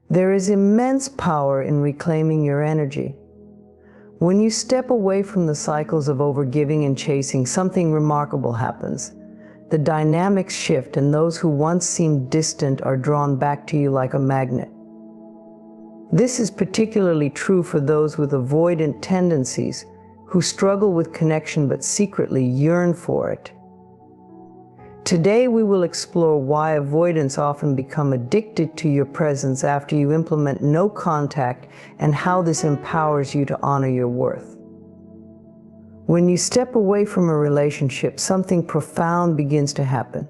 There is immense power in reclaiming your energy. When you step away from the cycles of overgiving and chasing, something remarkable happens. The dynamics shift, and those who once seemed distant are drawn back to you like a magnet. This is particularly true for those with avoidant tendencies, who struggle with connection but secretly yearn for it. Today we will explore why avoidants often become addicted to your presence after you implement no contact, and how this empowers you to honor your worth. When you step away from a relationship, something profound begins to happen.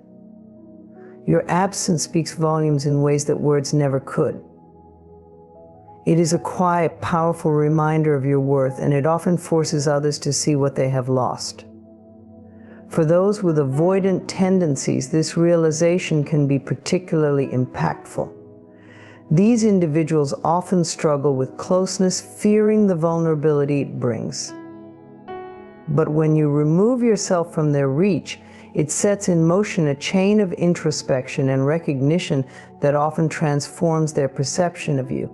Your absence speaks volumes in ways that words never could. It is a quiet, powerful reminder of your worth, and it often forces others to see what they have lost. For those with avoidant tendencies, this realization can be particularly impactful. These individuals often struggle with closeness, fearing the vulnerability it brings. But when you remove yourself from their reach, it sets in motion a chain of introspection and recognition that often transforms their perception of you.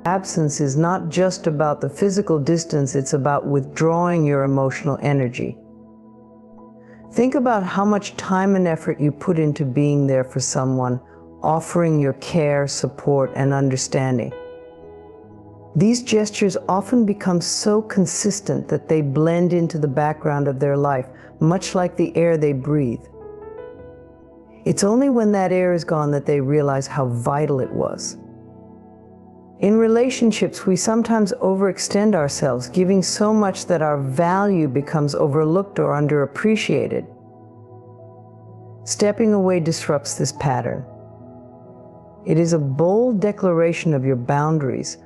Absence is not just about the physical distance, it's about withdrawing your emotional energy. Think about how much time and effort you put into being there for someone, offering your care, support, and understanding. These gestures often become so consistent that they blend into the background of their life, much like the air they breathe. It's only when that air is gone that they realize how vital it was. In relationships, we sometimes overextend ourselves, giving so much that our value becomes overlooked or underappreciated. Stepping away disrupts this pattern. It is a bold declaration of your boundaries,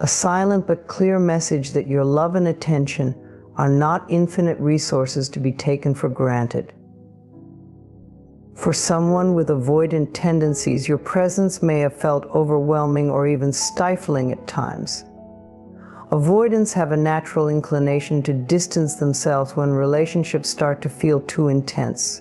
a silent but clear message that your love and attention are not infinite resources to be taken for granted. For someone with avoidant tendencies, your presence may have felt overwhelming or even stifling at times. Avoidants have a natural inclination to distance themselves when relationships start to feel too intense.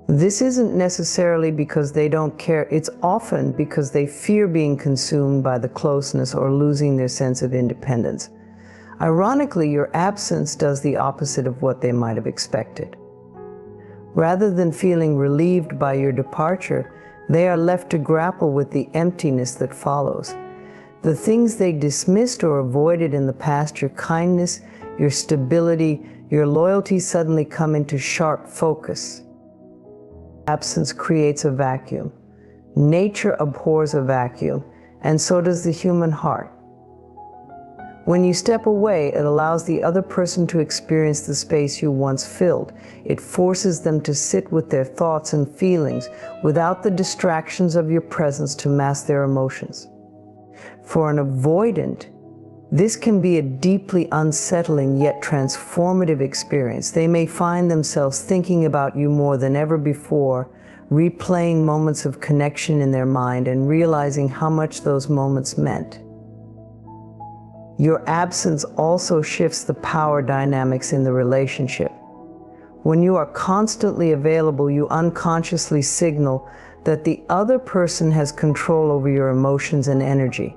This isn't necessarily because they don't care, it's often because they fear being consumed by the closeness or losing their sense of independence. Ironically, your absence does the opposite of what they might have expected. Rather than feeling relieved by your departure, they are left to grapple with the emptiness that follows. The things they dismissed or avoided in the past, your kindness, your stability, your loyalty, suddenly come into sharp focus. Absence creates a vacuum. Nature abhors a vacuum, and so does the human heart. When you step away, it allows the other person to experience the space you once filled. It forces them to sit with their thoughts and feelings without the distractions of your presence to mask their emotions. For an avoidant, this can be a deeply unsettling yet transformative experience. They may find themselves thinking about you more than ever before, replaying moments of connection in their mind and realizing how much those moments meant. Your absence also shifts the power dynamics in the relationship. When you are constantly available, you unconsciously signal that the other person has control over your emotions and energy.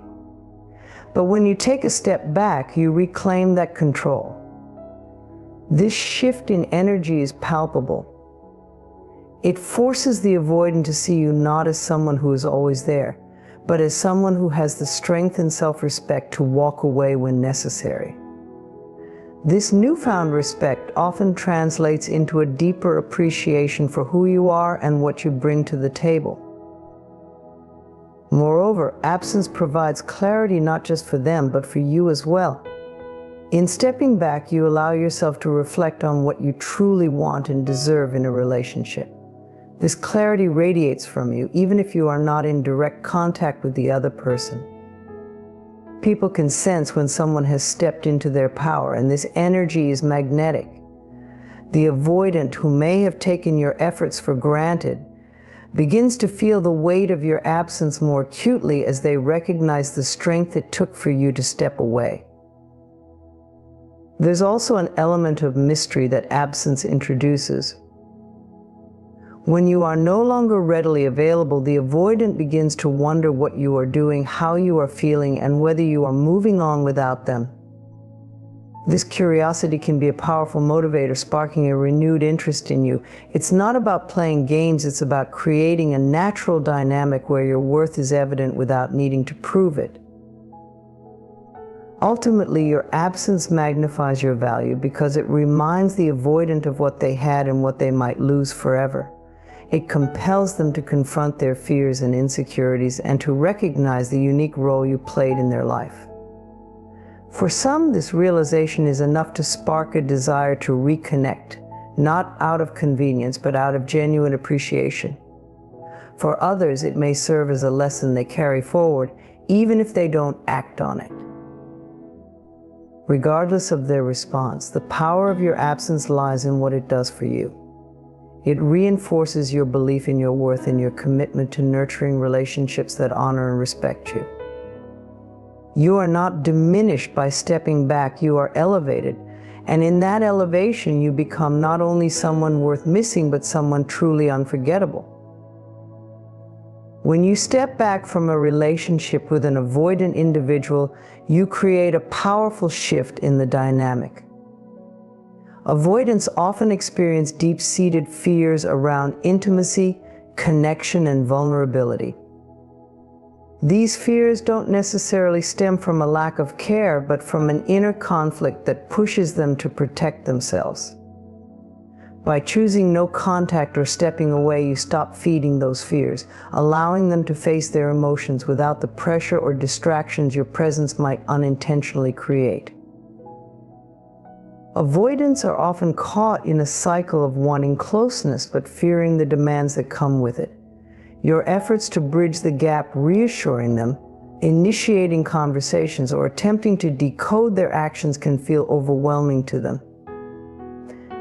But when you take a step back, you reclaim that control. This shift in energy is palpable. It forces the avoidant to see you not as someone who is always there, but as someone who has the strength and self-respect to walk away when necessary. This newfound respect often translates into a deeper appreciation for who you are and what you bring to the table. Moreover, absence provides clarity not just for them, but for you as well. In stepping back, you allow yourself to reflect on what you truly want and deserve in a relationship. This clarity radiates from you, even if you are not in direct contact with the other person. People can sense when someone has stepped into their power, and this energy is magnetic. The avoidant, who may have taken your efforts for granted, begins to feel the weight of your absence more acutely as they recognize the strength it took for you to step away. There's also an element of mystery that absence introduces. When you are no longer readily available, the avoidant begins to wonder what you are doing, how you are feeling, and whether you are moving on without them. This curiosity can be a powerful motivator, sparking a renewed interest in you. It's not about playing games, it's about creating a natural dynamic where your worth is evident without needing to prove it. Ultimately, your absence magnifies your value because it reminds the avoidant of what they had and what they might lose forever. It compels them to confront their fears and insecurities and to recognize the unique role you played in their life. For some, this realization is enough to spark a desire to reconnect, not out of convenience, but out of genuine appreciation. For others, it may serve as a lesson they carry forward, even if they don't act on it. Regardless of their response, the power of your absence lies in what it does for you. It reinforces your belief in your worth and your commitment to nurturing relationships that honor and respect you. You are not diminished by stepping back, you are elevated. And in that elevation, you become not only someone worth missing, but someone truly unforgettable. When you step back from a relationship with an avoidant individual, you create a powerful shift in the dynamic. Avoidants often experience deep-seated fears around intimacy, connection, and vulnerability. These fears don't necessarily stem from a lack of care, but from an inner conflict that pushes them to protect themselves. By choosing no contact or stepping away, you stop feeding those fears, allowing them to face their emotions without the pressure or distractions your presence might unintentionally create. Avoidants are often caught in a cycle of wanting closeness but fearing the demands that come with it. Your efforts to bridge the gap, reassuring them, initiating conversations, or attempting to decode their actions can feel overwhelming to them.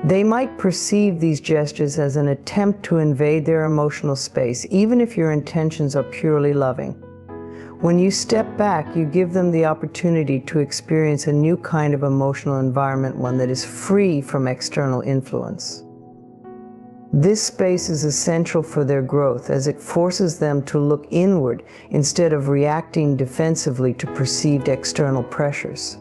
They might perceive these gestures as an attempt to invade their emotional space, even if your intentions are purely loving. When you step back, you give them the opportunity to experience a new kind of emotional environment, one that is free from external influence. This space is essential for their growth, as it forces them to look inward instead of reacting defensively to perceived external pressures.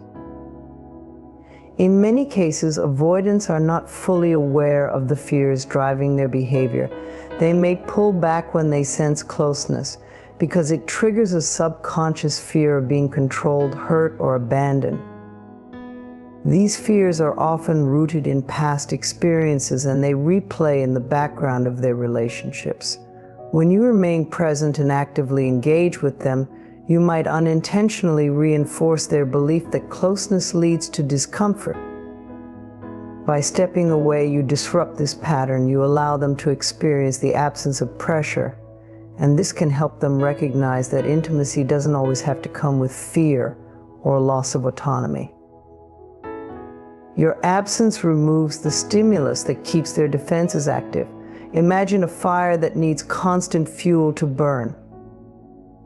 In many cases, avoidants are not fully aware of the fears driving their behavior. They may pull back when they sense closeness, because it triggers a subconscious fear of being controlled, hurt, or abandoned. These fears are often rooted in past experiences, and they replay in the background of their relationships. When you remain present and actively engage with them, you might unintentionally reinforce their belief that closeness leads to discomfort. By stepping away, you disrupt this pattern. You allow them to experience the absence of pressure, and this can help them recognize that intimacy doesn't always have to come with fear or loss of autonomy. Your absence removes the stimulus that keeps their defenses active. Imagine a fire that needs constant fuel to burn.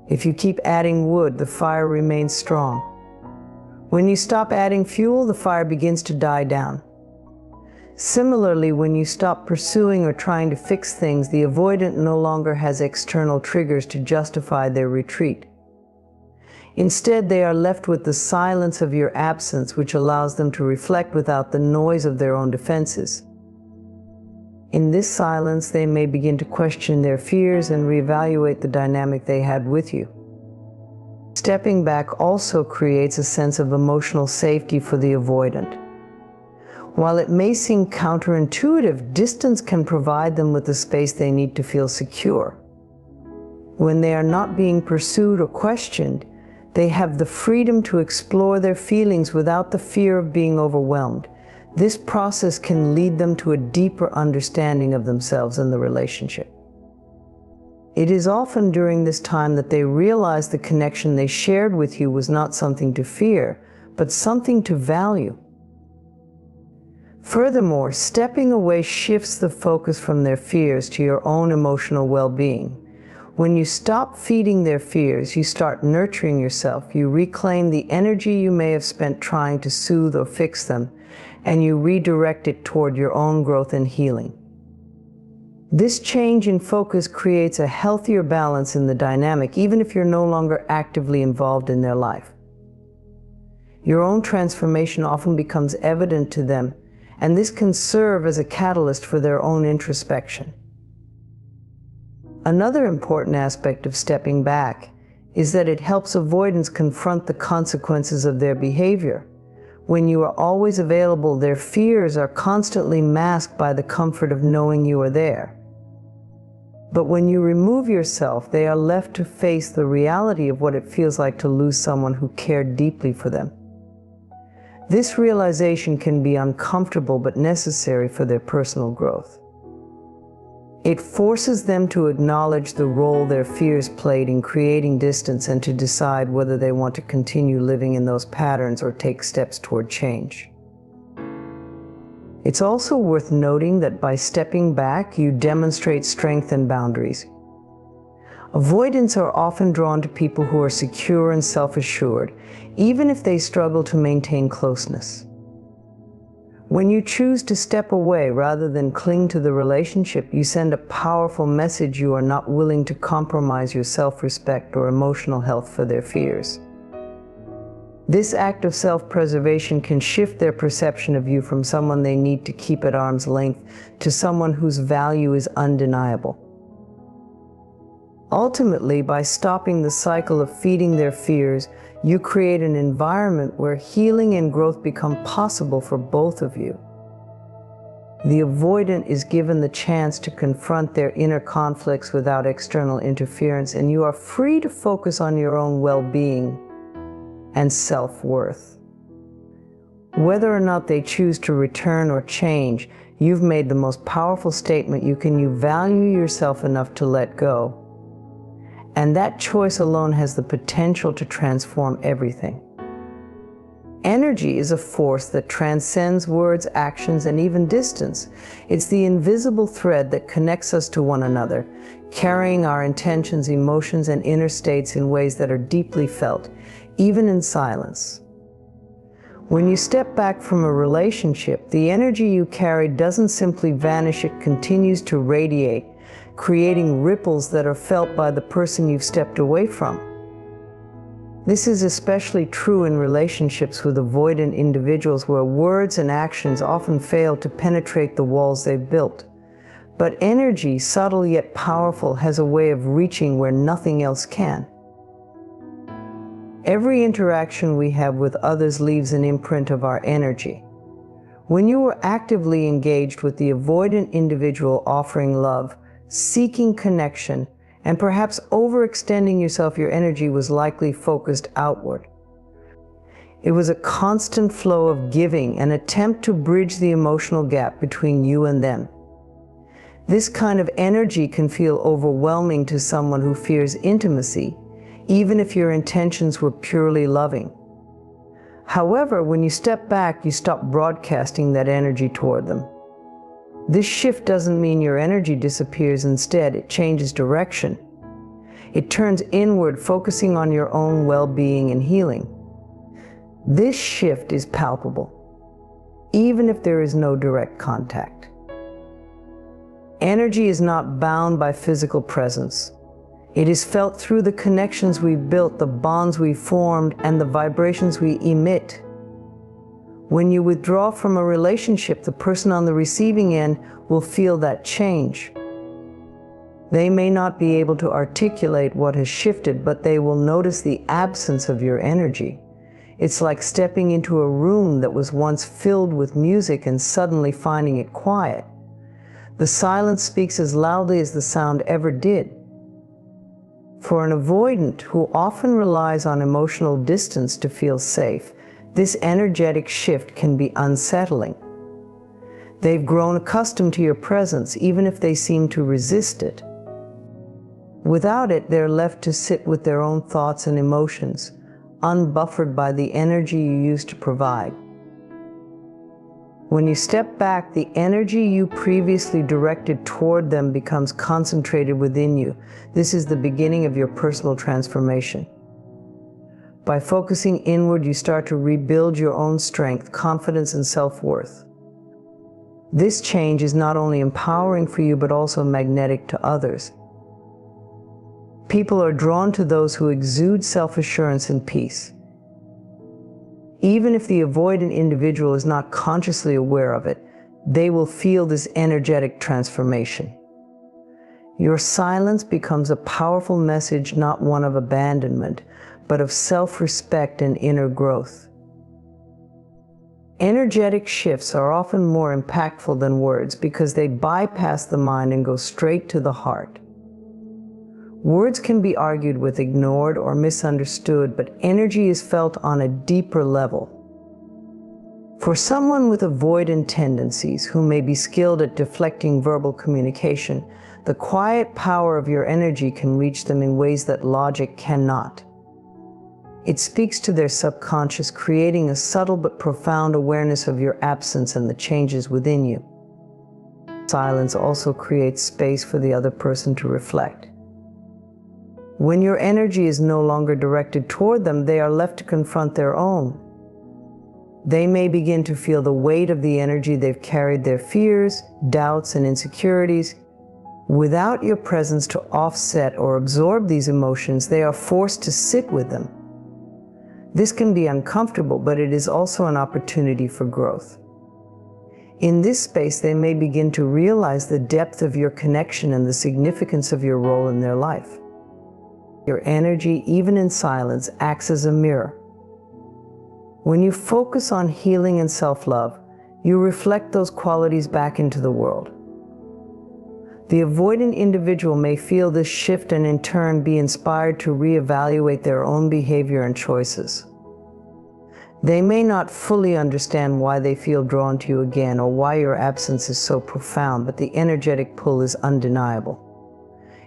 If you keep adding wood, the fire remains strong. When you stop adding fuel, the fire begins to die down. Similarly, when you stop pursuing or trying to fix things, the avoidant no longer has external triggers to justify their retreat. Instead, they are left with the silence of your absence, which allows them to reflect without the noise of their own defenses. In this silence, they may begin to question their fears and reevaluate the dynamic they had with you. Stepping back also creates a sense of emotional safety for the avoidant. While it may seem counterintuitive, distance can provide them with the space they need to feel secure. When they are not being pursued or questioned, they have the freedom to explore their feelings without the fear of being overwhelmed. This process can lead them to a deeper understanding of themselves and the relationship. It is often during this time that they realize the connection they shared with you was not something to fear, but something to value. Furthermore, stepping away shifts the focus from their fears to your own emotional well-being. When you stop feeding their fears, you start nurturing yourself. You reclaim the energy you may have spent trying to soothe or fix them, and you redirect it toward your own growth and healing. This change in focus creates a healthier balance in the dynamic, even if you're no longer actively involved in their life. Your own transformation often becomes evident to them, and this can serve as a catalyst for their own introspection. Another important aspect of stepping back is that it helps avoidants confront the consequences of their behavior. When you are always available, their fears are constantly masked by the comfort of knowing you are there. But when you remove yourself, they are left to face the reality of what it feels like to lose someone who cared deeply for them. This realization can be uncomfortable but necessary for their personal growth. It forces them to acknowledge the role their fears played in creating distance and to decide whether they want to continue living in those patterns or take steps toward change. It's also worth noting that by stepping back, you demonstrate strength and boundaries. Avoidants are often drawn to people who are secure and self-assured, even if they struggle to maintain closeness. When you choose to step away rather than cling to the relationship, you send a powerful message you are not willing to compromise your self-respect or emotional health for their fears. This act of self-preservation can shift their perception of you from someone they need to keep at arm's length to someone whose value is undeniable. Ultimately, by stopping the cycle of feeding their fears, you create an environment where healing and growth become possible for both of you. The avoidant is given the chance to confront their inner conflicts without external interference, and you are free to focus on your own well-being and self-worth. Whether or not they choose to return or change, you've made the most powerful statement you can. You value yourself enough to let go. And that choice alone has the potential to transform everything. Energy is a force that transcends words, actions, and even distance. It's the invisible thread that connects us to one another, carrying our intentions, emotions, and inner states in ways that are deeply felt, even in silence. When you step back from a relationship, the energy you carry doesn't simply vanish, it continues to radiate, creating ripples that are felt by the person you've stepped away from. This is especially true in relationships with avoidant individuals where words and actions often fail to penetrate the walls they've built. But energy, subtle yet powerful, has a way of reaching where nothing else can. Every interaction we have with others leaves an imprint of our energy. When you are actively engaged with the avoidant individual, offering love, seeking connection, and perhaps overextending yourself, your energy was likely focused outward. It was a constant flow of giving, an attempt to bridge the emotional gap between you and them. This kind of energy can feel overwhelming to someone who fears intimacy, even if your intentions were purely loving. However, when you step back, you stop broadcasting that energy toward them. This shift doesn't mean your energy disappears. Instead, it changes direction. It turns inward, focusing on your own well-being and healing. This shift is palpable, even if there is no direct contact. Energy is not bound by physical presence. It is felt through the connections we've built, the bonds we've formed, and the vibrations we emit. When you withdraw from a relationship, the person on the receiving end will feel that change. They may not be able to articulate what has shifted, but they will notice the absence of your energy. It's like stepping into a room that was once filled with music and suddenly finding it quiet. The silence speaks as loudly as the sound ever did. For an avoidant who often relies on emotional distance to feel safe, this energetic shift can be unsettling. They've grown accustomed to your presence, even if they seem to resist it. Without it, they're left to sit with their own thoughts and emotions, unbuffered by the energy you used to provide. When you step back, the energy you previously directed toward them becomes concentrated within you. This is the beginning of your personal transformation. By focusing inward, you start to rebuild your own strength, confidence, and self-worth. This change is not only empowering for you, but also magnetic to others. People are drawn to those who exude self-assurance and peace. Even if the avoidant individual is not consciously aware of it, they will feel this energetic transformation. Your silence becomes a powerful message, not one of abandonment, but of self-respect and inner growth. Energetic shifts are often more impactful than words because they bypass the mind and go straight to the heart. Words can be argued with, ignored, or misunderstood, but energy is felt on a deeper level. For someone with avoidant tendencies who may be skilled at deflecting verbal communication, the quiet power of your energy can reach them in ways that logic cannot. It speaks to their subconscious, creating a subtle but profound awareness of your absence and the changes within you. Silence also creates space for the other person to reflect. When your energy is no longer directed toward them, they are left to confront their own. They may begin to feel the weight of the energy they've carried, their fears, doubts, and insecurities. Without your presence to offset or absorb these emotions, they are forced to sit with them. This can be uncomfortable, but it is also an opportunity for growth. In this space, they may begin to realize the depth of your connection and the significance of your role in their life. Your energy, even in silence, acts as a mirror. When you focus on healing and self-love, you reflect those qualities back into the world. The avoidant individual may feel this shift and in turn be inspired to reevaluate their own behavior and choices. They may not fully understand why they feel drawn to you again or why your absence is so profound, but the energetic pull is undeniable.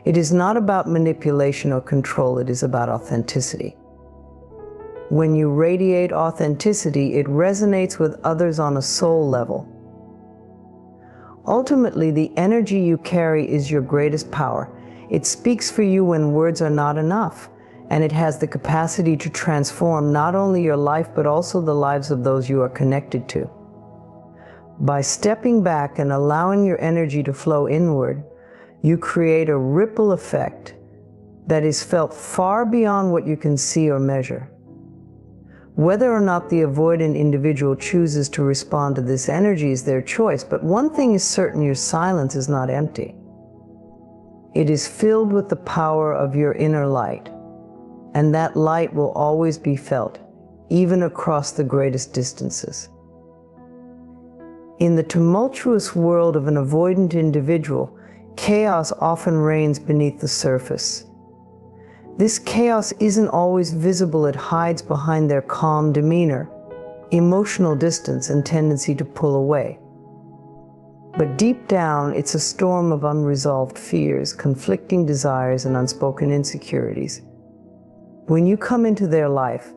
It is not about manipulation or control, it is about authenticity. When you radiate authenticity, it resonates with others on a soul level. Ultimately, the energy you carry is your greatest power. It speaks for you when words are not enough, and it has the capacity to transform not only your life, but also the lives of those you are connected to. By stepping back and allowing your energy to flow inward, you create a ripple effect that is felt far beyond what you can see or measure. Whether or not the avoidant individual chooses to respond to this energy is their choice, but one thing is certain: your silence is not empty. It is filled with the power of your inner light, and that light will always be felt, even across the greatest distances. In the tumultuous world of an avoidant individual, chaos often reigns beneath the surface. This chaos isn't always visible. It hides behind their calm demeanor, emotional distance, and tendency to pull away. But deep down, it's a storm of unresolved fears, conflicting desires, and unspoken insecurities. When you come into their life,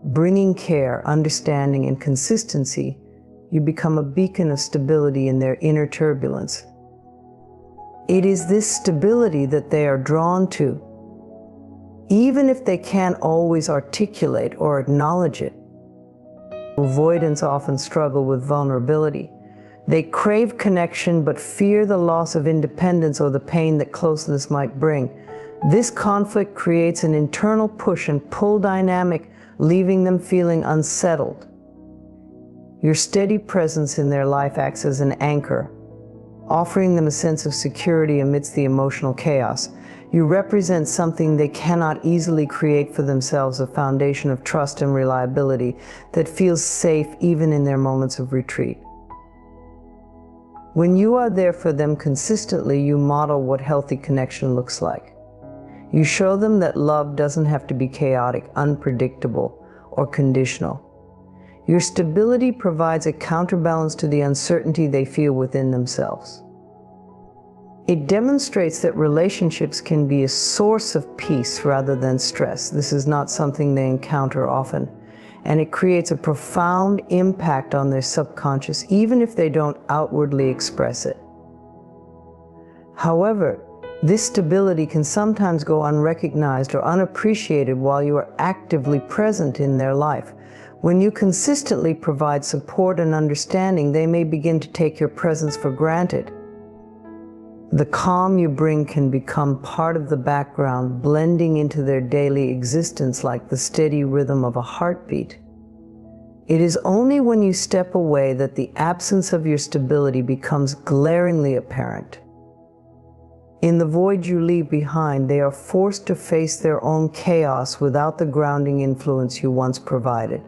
bringing care, understanding, and consistency, you become a beacon of stability in their inner turbulence. It is this stability that they are drawn to, even if they can't always articulate or acknowledge it. Avoidants often struggle with vulnerability. They crave connection but fear the loss of independence or the pain that closeness might bring. This conflict creates an internal push and pull dynamic, leaving them feeling unsettled. Your steady presence in their life acts as an anchor, offering them a sense of security amidst the emotional chaos. You represent something they cannot easily create for themselves, a foundation of trust and reliability that feels safe even in their moments of retreat. When you are there for them consistently, you model what healthy connection looks like. You show them that love doesn't have to be chaotic, unpredictable, or conditional. Your stability provides a counterbalance to the uncertainty they feel within themselves. It demonstrates that relationships can be a source of peace rather than stress. This is not something they encounter often, and it creates a profound impact on their subconscious, even if they don't outwardly express it. However, this stability can sometimes go unrecognized or unappreciated while you are actively present in their life. When you consistently provide support and understanding, they may begin to take your presence for granted. The calm you bring can become part of the background, blending into their daily existence like the steady rhythm of a heartbeat. It is only when you step away that the absence of your stability becomes glaringly apparent. In the void you leave behind, they are forced to face their own chaos without the grounding influence you once provided.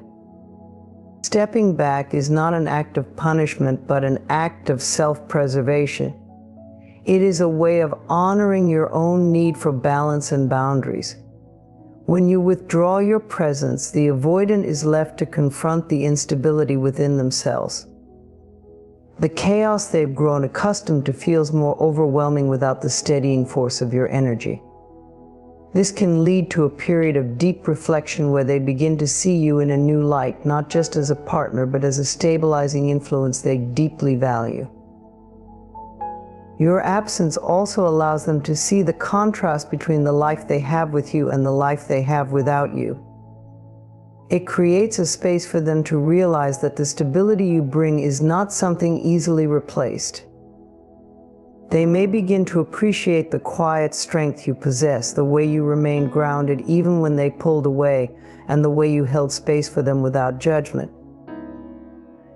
Stepping back is not an act of punishment, but an act of self-preservation. It is a way of honoring your own need for balance and boundaries. When you withdraw your presence, the avoidant is left to confront the instability within themselves. The chaos they've grown accustomed to feels more overwhelming without the steadying force of your energy. This can lead to a period of deep reflection where they begin to see you in a new light, not just as a partner, but as a stabilizing influence they deeply value. Your absence also allows them to see the contrast between the life they have with you and the life they have without you. It creates a space for them to realize that the stability you bring is not something easily replaced. They may begin to appreciate the quiet strength you possess, the way you remained grounded even when they pulled away, and the way you held space for them without judgment.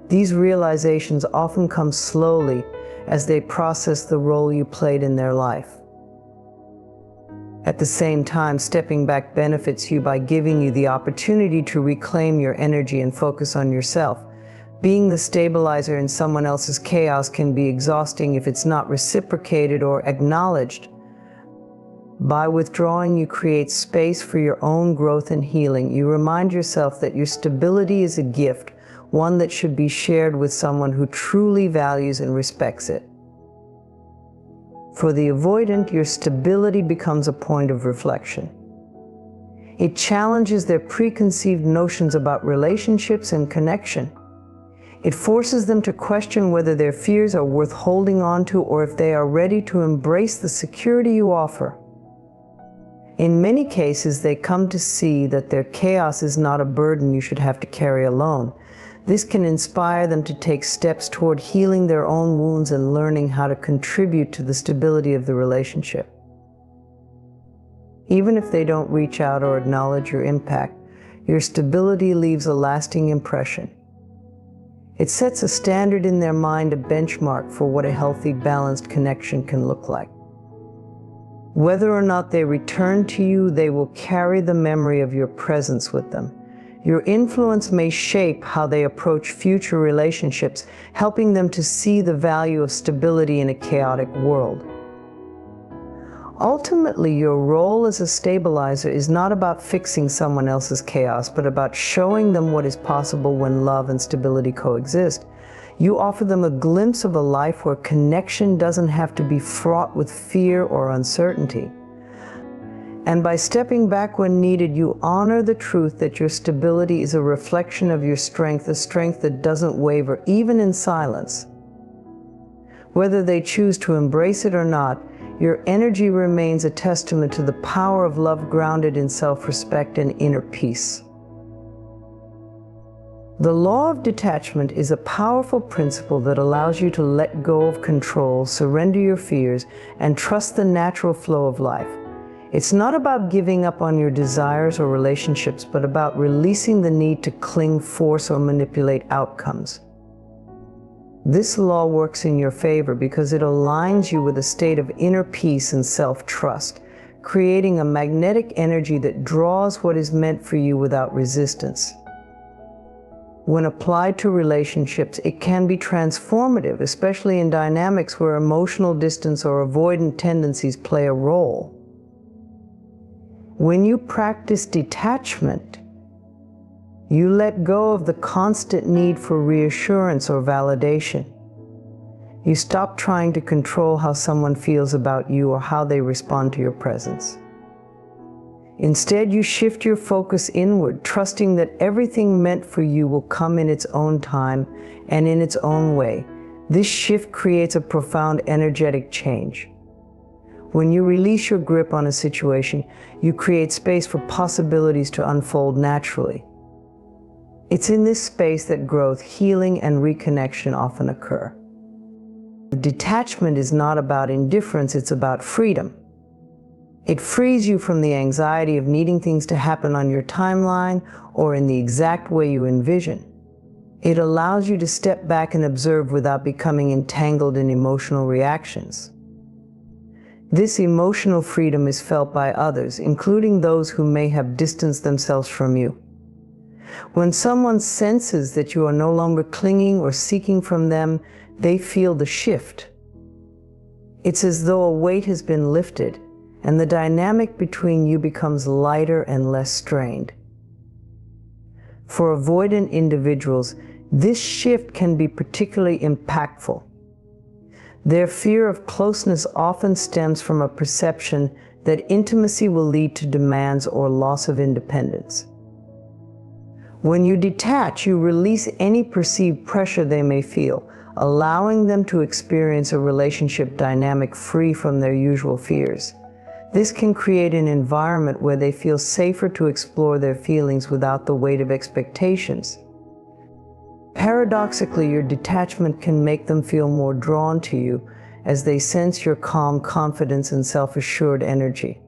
These realizations often come slowly as they process the role you played in their life. At the same time, stepping back benefits you by giving you the opportunity to reclaim your energy and focus on yourself. Being the stabilizer in someone else's chaos can be exhausting if it's not reciprocated or acknowledged. By withdrawing, you create space for your own growth and healing. You remind yourself that your stability is a gift, one that should be shared with someone who truly values and respects it. For the avoidant, your stability becomes a point of reflection. It challenges their preconceived notions about relationships and connection. It forces them to question whether their fears are worth holding on to or if they are ready to embrace the security you offer. In many cases, they come to see that their chaos is not a burden you should have to carry alone. This can inspire them to take steps toward healing their own wounds and learning how to contribute to the stability of the relationship. Even if they don't reach out or acknowledge your impact, your stability leaves a lasting impression. It sets a standard in their mind, a benchmark for what a healthy, balanced connection can look like. Whether or not they return to you, they will carry the memory of your presence with them. Your influence may shape how they approach future relationships, helping them to see the value of stability in a chaotic world. Ultimately, your role as a stabilizer is not about fixing someone else's chaos, but about showing them what is possible when love and stability coexist. You offer them a glimpse of a life where connection doesn't have to be fraught with fear or uncertainty. And by stepping back when needed, you honor the truth that your stability is a reflection of your strength, a strength that doesn't waver, even in silence. Whether they choose to embrace it or not, your energy remains a testament to the power of love grounded in self-respect and inner peace. The law of detachment is a powerful principle that allows you to let go of control, surrender your fears, and trust the natural flow of life. It's not about giving up on your desires or relationships, but about releasing the need to cling, force, or manipulate outcomes. This law works in your favor because it aligns you with a state of inner peace and self-trust, creating a magnetic energy that draws what is meant for you without resistance. When applied to relationships, it can be transformative, especially in dynamics where emotional distance or avoidant tendencies play a role. When you practice detachment, you let go of the constant need for reassurance or validation. You stop trying to control how someone feels about you or how they respond to your presence. Instead, you shift your focus inward, trusting that everything meant for you will come in its own time and in its own way. This shift creates a profound energetic change. When you release your grip on a situation, you create space for possibilities to unfold naturally. It's in this space that growth, healing, and reconnection often occur. Detachment is not about indifference, it's about freedom. It frees you from the anxiety of needing things to happen on your timeline or in the exact way you envision. It allows you to step back and observe without becoming entangled in emotional reactions. This emotional freedom is felt by others, including those who may have distanced themselves from you. When someone senses that you are no longer clinging or seeking from them, they feel the shift. It's as though a weight has been lifted, and the dynamic between you becomes lighter and less strained. For avoidant individuals, this shift can be particularly impactful. Their fear of closeness often stems from a perception that intimacy will lead to demands or loss of independence. When you detach, you release any perceived pressure they may feel, allowing them to experience a relationship dynamic free from their usual fears. This can create an environment where they feel safer to explore their feelings without the weight of expectations. Paradoxically, your detachment can make them feel more drawn to you as they sense your calm confidence and self-assured energy.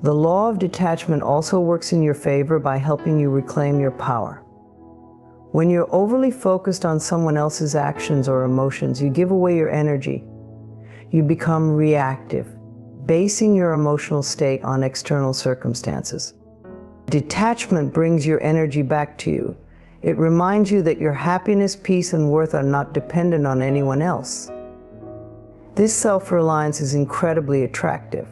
The law of detachment also works in your favor by helping you reclaim your power. When you're overly focused on someone else's actions or emotions, you give away your energy. You become reactive, basing your emotional state on external circumstances. Detachment brings your energy back to you. It reminds you that your happiness, peace, and worth are not dependent on anyone else. This self-reliance is incredibly attractive.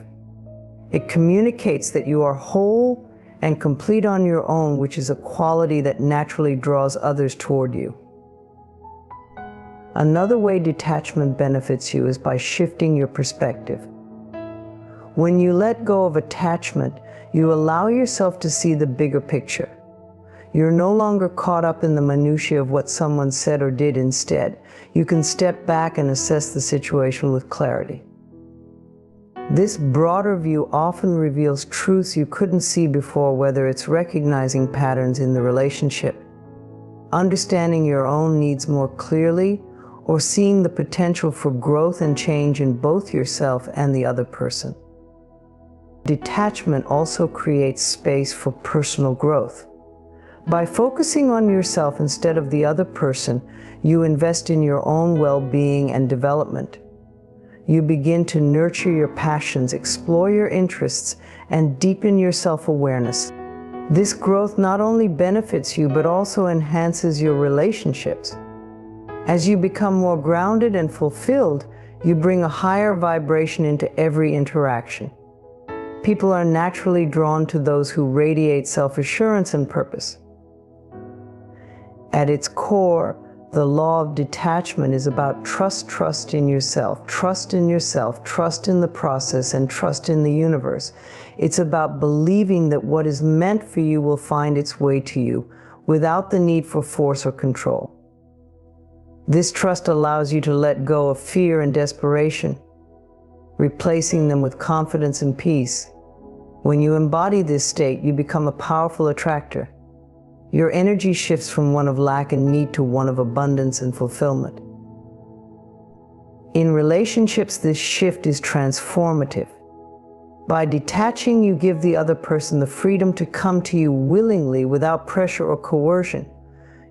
It communicates that you are whole and complete on your own, which is a quality that naturally draws others toward you. Another way detachment benefits you is by shifting your perspective. When you let go of attachment, you allow yourself to see the bigger picture. You're no longer caught up in the minutiae of what someone said or did. Instead, you can step back and assess the situation with clarity. This broader view often reveals truths you couldn't see before, whether it's recognizing patterns in the relationship, understanding your own needs more clearly, or seeing the potential for growth and change in both yourself and the other person. Detachment also creates space for personal growth. By focusing on yourself instead of the other person, you invest in your own well-being and development. You begin to nurture your passions, explore your interests, and deepen your self-awareness. This growth not only benefits you, but also enhances your relationships. As you become more grounded and fulfilled, you bring a higher vibration into every interaction. People are naturally drawn to those who radiate self-assurance and purpose. At its core, the law of detachment is about trust in yourself, trust in the process, and trust in the universe. It's about believing that what is meant for you will find its way to you without the need for force or control. This trust allows you to let go of fear and desperation, replacing them with confidence and peace. When you embody this state, you become a powerful attractor. Your energy shifts from one of lack and need to one of abundance and fulfillment. In relationships, this shift is transformative. By detaching, you give the other person the freedom to come to you willingly without pressure or coercion.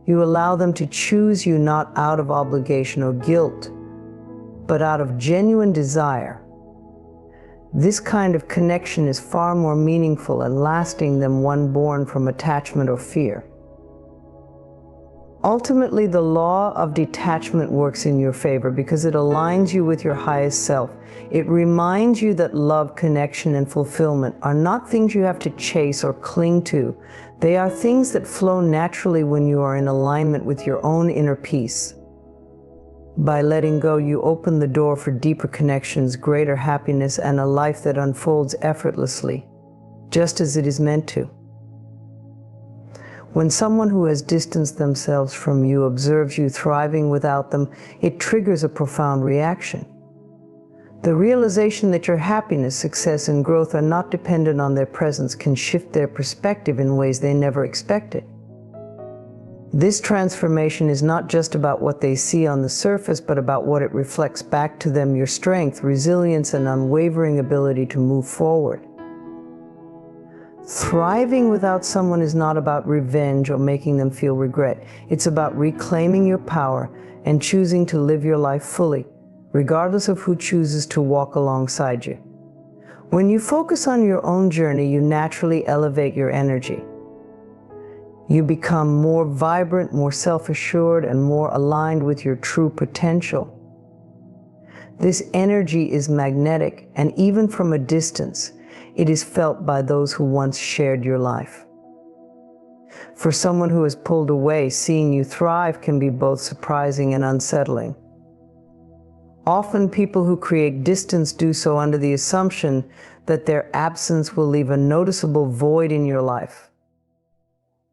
You allow them to choose you not out of obligation or guilt, but out of genuine desire. This kind of connection is far more meaningful and lasting than one born from attachment or fear. Ultimately, the law of detachment works in your favor because it aligns you with your highest self. It reminds you that love, connection, and fulfillment are not things you have to chase or cling to. They are things that flow naturally when you are in alignment with your own inner peace. By letting go, you open the door for deeper connections, greater happiness, and a life that unfolds effortlessly, just as it is meant to. When someone who has distanced themselves from you observes you thriving without them, it triggers a profound reaction. The realization that your happiness, success, and growth are not dependent on their presence can shift their perspective in ways they never expected. This transformation is not just about what they see on the surface, but about what it reflects back to them: your strength, resilience, and unwavering ability to move forward. Thriving without someone is not about revenge or making them feel regret. It's about reclaiming your power and choosing to live your life fully, regardless of who chooses to walk alongside you. When you focus on your own journey, you naturally elevate your energy. You become more vibrant, more self-assured, and more aligned with your true potential. This energy is magnetic, and even from a distance, it is felt by those who once shared your life. For someone who has pulled away, seeing you thrive can be both surprising and unsettling. Often people who create distance do so under the assumption that their absence will leave a noticeable void in your life.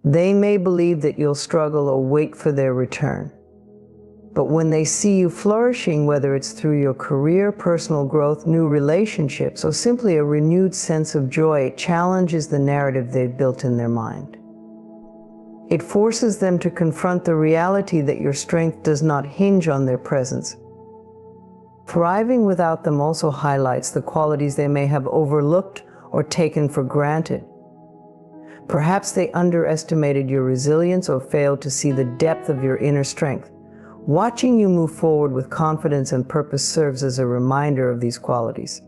They may believe that you'll struggle or wait for their return. But when they see you flourishing, whether it's through your career, personal growth, new relationships, or simply a renewed sense of joy, it challenges the narrative they've built in their mind. It forces them to confront the reality that your strength does not hinge on their presence. Thriving without them also highlights the qualities they may have overlooked or taken for granted. Perhaps they underestimated your resilience or failed to see the depth of your inner strength. Watching you move forward with confidence and purpose serves as a reminder of these qualities.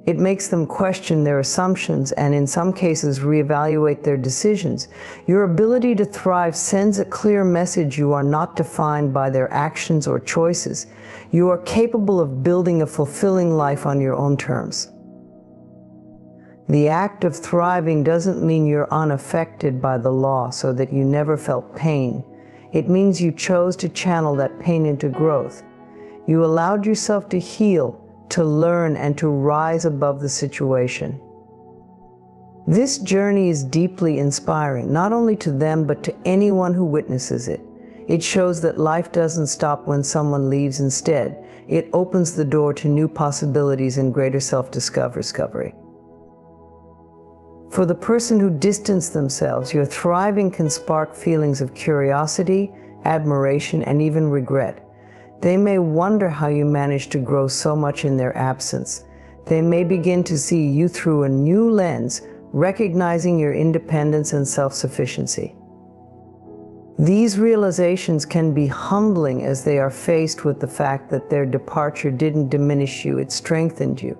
It makes them question their assumptions and, in some cases, reevaluate their decisions. Your ability to thrive sends a clear message: you are not defined by their actions or choices. You are capable of building a fulfilling life on your own terms. The act of thriving doesn't mean you're unaffected by the loss or that you never felt pain. It means you chose to channel that pain into growth. You allowed yourself to heal, to learn, and to rise above the situation. This journey is deeply inspiring, not only to them, but to anyone who witnesses it. It shows that life doesn't stop when someone leaves. Instead, it opens the door to new possibilities and greater self-discovery. For the person who distanced themselves, your thriving can spark feelings of curiosity, admiration, and even regret. They may wonder how you managed to grow so much in their absence. They may begin to see you through a new lens, recognizing your independence and self-sufficiency. These realizations can be humbling as they are faced with the fact that their departure didn't diminish you, it strengthened you.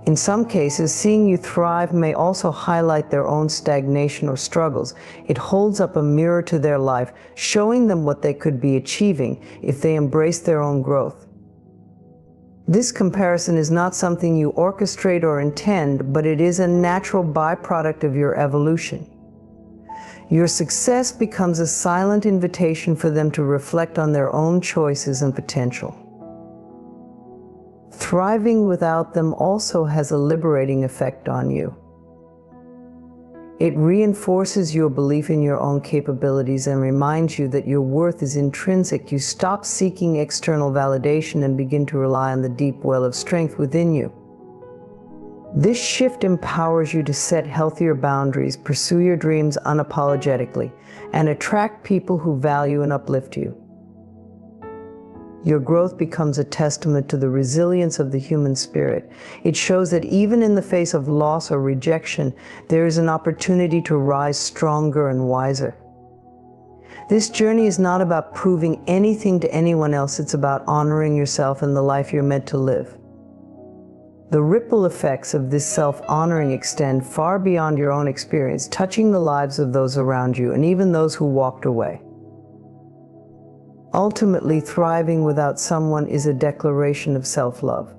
In some cases, seeing you thrive may also highlight their own stagnation or struggles. It holds up a mirror to their life, showing them what they could be achieving if they embrace their own growth. This comparison is not something you orchestrate or intend, but it is a natural byproduct of your evolution. Your success becomes a silent invitation for them to reflect on their own choices and potential. Thriving without them also has a liberating effect on you. It reinforces your belief in your own capabilities and reminds you that your worth is intrinsic. You stop seeking external validation and begin to rely on the deep well of strength within you. This shift empowers you to set healthier boundaries, pursue your dreams unapologetically, and attract people who value and uplift you. Your growth becomes a testament to the resilience of the human spirit. It shows that even in the face of loss or rejection, there is an opportunity to rise stronger and wiser. This journey is not about proving anything to anyone else. It's about honoring yourself and the life you're meant to live. The ripple effects of this self-honoring extend far beyond your own experience, touching the lives of those around you and even those who walked away. Ultimately, thriving without someone is a declaration of self-love.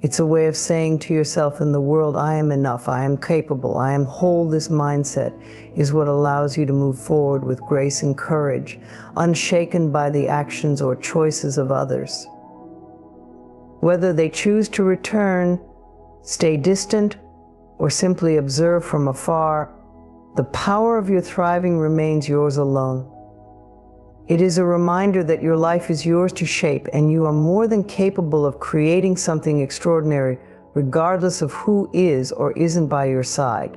It's a way of saying to yourself and the world, I am enough, I am capable, I am whole. This mindset is what allows you to move forward with grace and courage, unshaken by the actions or choices of others. Whether they choose to return, stay distant, or simply observe from afar, the power of your thriving remains yours alone. It is a reminder that your life is yours to shape, and you are more than capable of creating something extraordinary, regardless of who is or isn't by your side.